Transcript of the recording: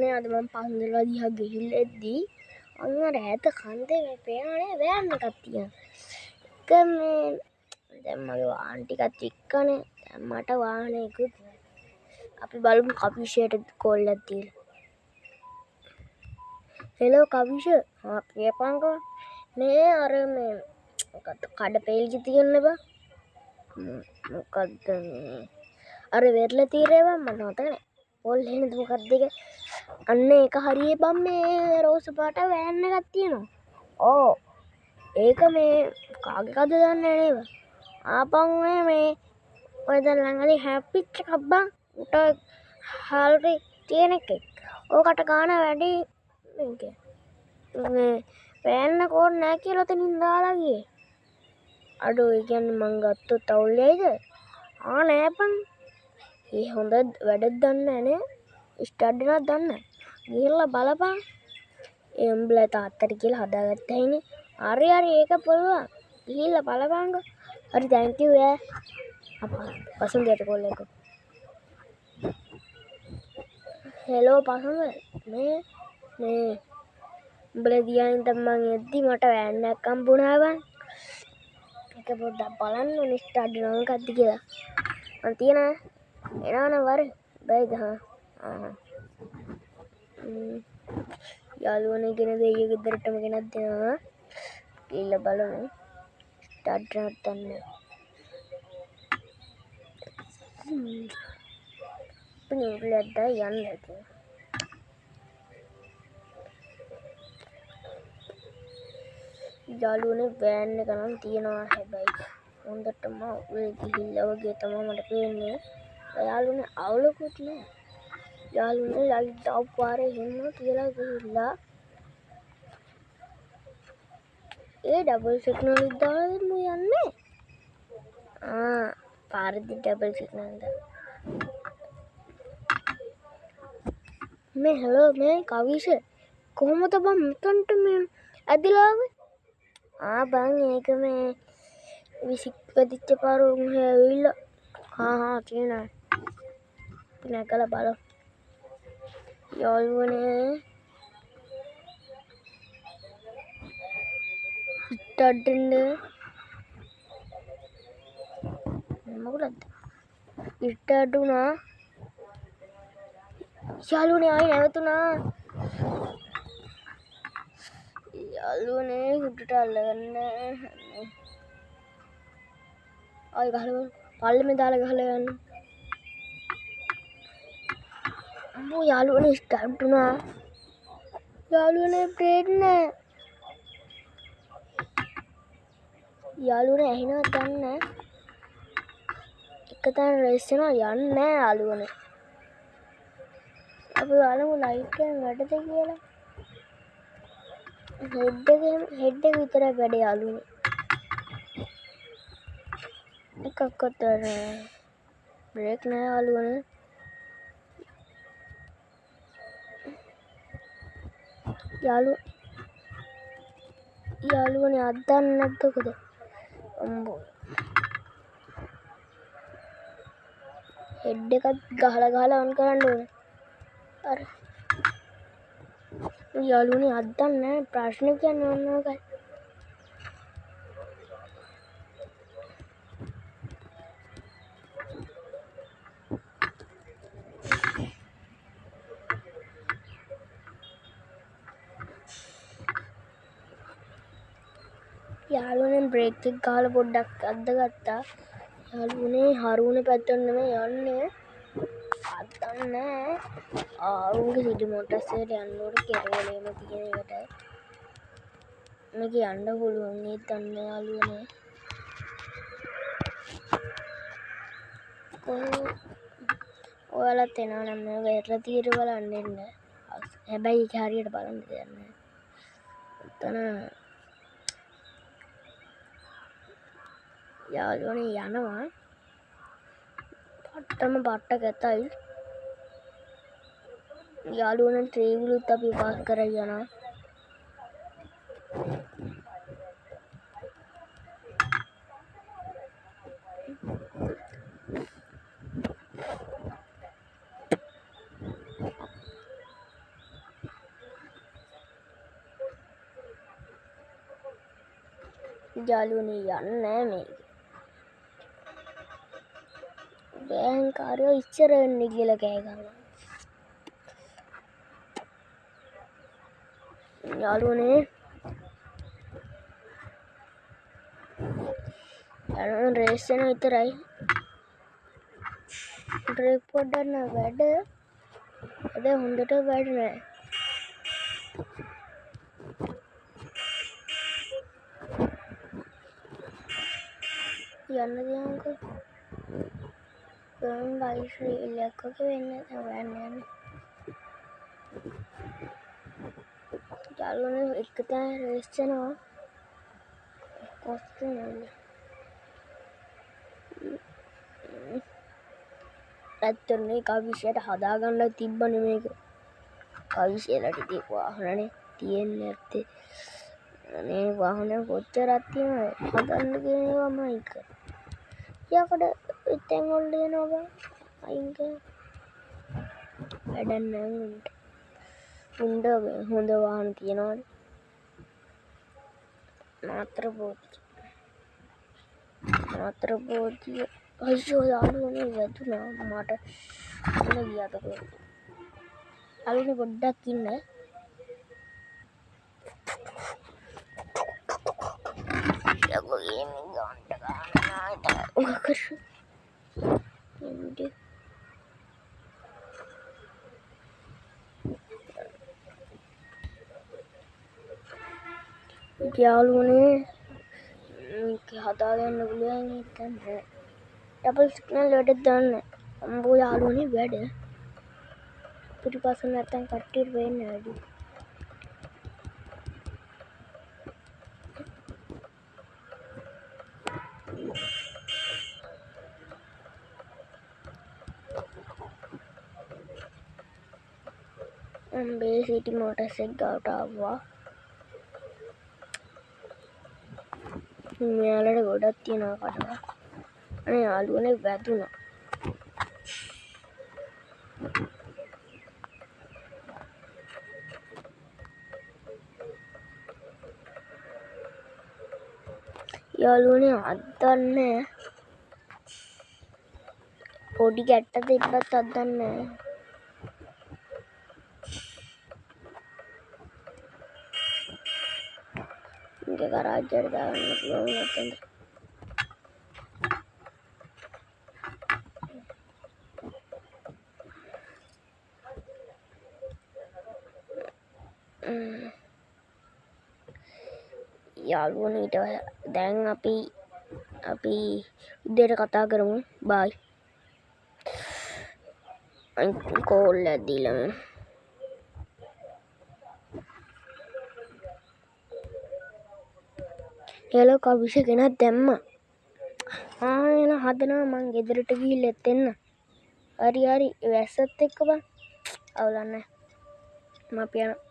යාළුවනේ අද මම පන්සල දිහා ගිහිල්ලා එද්දී අන්න රෑත කන්දේ මේ පේනනේ වෑන් එකක් තියෙනවා. ඒක මේ දැන් මගේ වාහන ටිකත් වික්කනේ. දැන් මට වාහනයකුත් අපි බලමු කපිෂයට කෝල් එකක් දීලා. හෙලෝ කපිෂ. කියපන්කෝ. මේ අර මේ කඩපේලිය තියෙන්න බා. මොකද්ද මේ අර වෙරළ තීරේ බං මට මතක නෑ. පොල් එහෙනද මොකක්ද එක. අන්න ඒක හරියේ බං මේ රෝස පාට වෑන් එකක් තියෙනවා. ඕ ඒක මේ කාගේකද දන්නේ නෑ නේද? ආපන් මේ ඔය දැන් ළඟදී හැප්පිච්ච එකක් බං. උට හාල්රි තියෙන එකෙක්. ඕකට ගාන වැඩි මේකේ. මේ වෑන් එක ඕනේ නෑ කියලා තනින් දාලා ගියේ. අඩෝ ඒ කියන්නේ මං ගත්තොත් අවුල් වෙයිද? නෑ බං. ඒ හොඳ වැඩක් දන්නේ නෑ. ස්ටාර්ට් එකක් දන්නේ. ගිහලා බලපන්. ඒ උඹලා තාත්තට කියලා හදාගත්ත හැයිනේ. හරි ඒක පුළුවන්. ගිහලා බලපන්කෝ. හරි thank you ඈ. අපා පසුන්දට කෝල් එක. හෙලෝ පසුන්ද මේ උඹලා දිහාෙන් මං එද්දි මට වෑන් එකක් හම්බුණා බං. ඒක පොඩ්ඩක් බලන්න ඕනේ ස්ටාර්ට් එක මොකක්ද කියලා. මං තියනවා. එනවනේ වර. බයිද යාළුවනේ කියන දෙයිය ගෙදරටම ගෙනත් දෙනවා. ගිහලා බලමු. ස්ටාර්ට් එකක් ගන්න. පිළිවෙලට යන්න ඇති. යාළුවනේ වෑන් එක නම් තියනවා හැබැයි හොඳටම උල් ගිහිල්ලා වගේ තමයි මට පේන්නේ. යාළුවනේ අවුලකුත් නෑ. යාළුවනේ ලයිට් දාපු පාරේ හින්න කියලා ගිහිල්ලා ඒ ඩබල් සිග්නල් එක දාලා දෙන්න යන්නේ. පාරේදී ඩබල් සිග්නල් දාලා. මේ හෙලෝ මේ කවිෂ කොහොමද බං මෙතනට මේ ඇදිලා ආවේ? බං ඒක මේ විසිපදිච්ච පාර උන් ඇවිල්ලා තියෙනවා. නැකලා බලමු. යාළුවනේ ස්ටාර්ට් මොකද? ස්ටාර්ට් වුණා. යාළුවනේ ආයි නැවතුණා. යාළුවනේ උඩට අල්ලගන්න. ආයි ගහලා පල්ලෙම දාලා ගහලා යන්න. අම්මෝ යාළුවනේ ස්ටාර්ට් වුණා. යාළුවනේ බ්‍රේක් නෑ. යාළුවනේ ඇහිනවද දන්නේ නෑ. එක තැන රේස් වෙනවා යන්නේ නෑ යාළුවනේ. අපි බලමු ලයිට් එකෙන් වැඩද කියලා. හෙඩ් එක විතරයි වැඩ යාළුවනේ. එකක්වත් බ්‍රේක් නෑ යාළුවනේ. යාළුවනේ අද්දන්නේ නැද්ද කොද? අම්බෝ. හෙඩ් එකත් ගහලා ඔන් කරන්න ඕනේ. අර යාළුවනේ අද්දන්නේ නැහැ. ප්‍රශ්න කියන්නේ ඔන්න ඔකයි. යාළුවනේ බ්‍රේක් එක ගහලා පොඩ්ඩක් අද්දගත්තා. යාළුවනේ හරුනේ පැත්තට නෙමෙයි යන්නේ. අද්දන්නේ නැහැ. උන්ගේ සිටි මොටර්ස් එකට යන්න ඕනේ කෙරවලේම තියෙන එකට. මේක යන්න පුළුවන් ඒත් දන්නේ යාළුවනේ. ඔයාලත් එනවා නම් මේ වෙරළ තීර බලන්න එන්න. හැබැයි ඒක හරියට බලන්න දෙයක් නැහැ. එතන යාළුවනේ යනවා. පට්ට කැතයි. යාළුවනේ ට්‍රේවිලුත් අපි පාස් කරලා යනවා. යාළුවනේ යන්නේ නෑ මේක. බෑන්කාරයෝ ඉස්සර වෙන්නේ කියලා කෑ ගහනවා. යාළුවනේ යනවා රේස් වෙන විතරයි. බ්‍රේක් පොඩ්ඩක් නෑ වැඩ. අද හොඳට වැඩ නෑ. යන්න දියන්කෝ. ගයිස් ඉලක්කක වෙන්නේ නැහැ යන්නේ. යාළුවනේ එක තමයි රේස් යනවා. කොස්තු නෑ. ඇත්තටම කවිෂයට හදාගන්න තිබ්බනේ මේක. කවිෂයලට තිය වාහනනේ තියෙන්නේ නැත්තේ. අනේ වාහන කොච්චරක් තියෙනවද? හදන්න කියනවා මයික. යකඩ ඉතින් වල දෙනවා අයින් කර. වැඩක් නැහැ උන්ට. හොඳ වාහන තියෙනවනේ. මාත්‍ර බෝධිය අයියෝ යාළුවනේ වැදුනා මට මොන ගියාද කොහෙද යාළුවනේ පොඩ්ඩක් ඉන්න යකෝ ගේමින් ගන්න ගන්න ඔකර එන්නේ යාළුවනේ හදාගන්න පුළුවන් හිතන්න ඩබල් සිග්නල් වැඩ දාන්න අම්බෝ යාළුවනේ වැඩ පිටිපස්සෙන් නැත්තම් කට්ටියට වෙන්නේ වැඩි අම්බේ සිටි මෝටර්ස් එක ගාවට ආවා මෙයාලට ගොඩක් තියෙනවා කඩලා අනේ යාළුවනේ වැදුනා යාළුවනේ අද්දන්නේ පොඩි ගැට්ට තිබ්බත් අද්දන්නේ ඉංග කරාජ්‍යයට දාන්න පුළුවන් නැත්නම් යාළුවනේ ඊට දැන් අපි උදේට කතා කරමු බයි කෝල් එකක් දීලා හෙලෝ කවිෂ කෙනෙක් දැම්මා එන හදනවා මං ගෙදරට ගිහිල්ලා එන්න හරි වැස්සත් එක්ක බං අවුලක් නැහැ මම අපි යනවා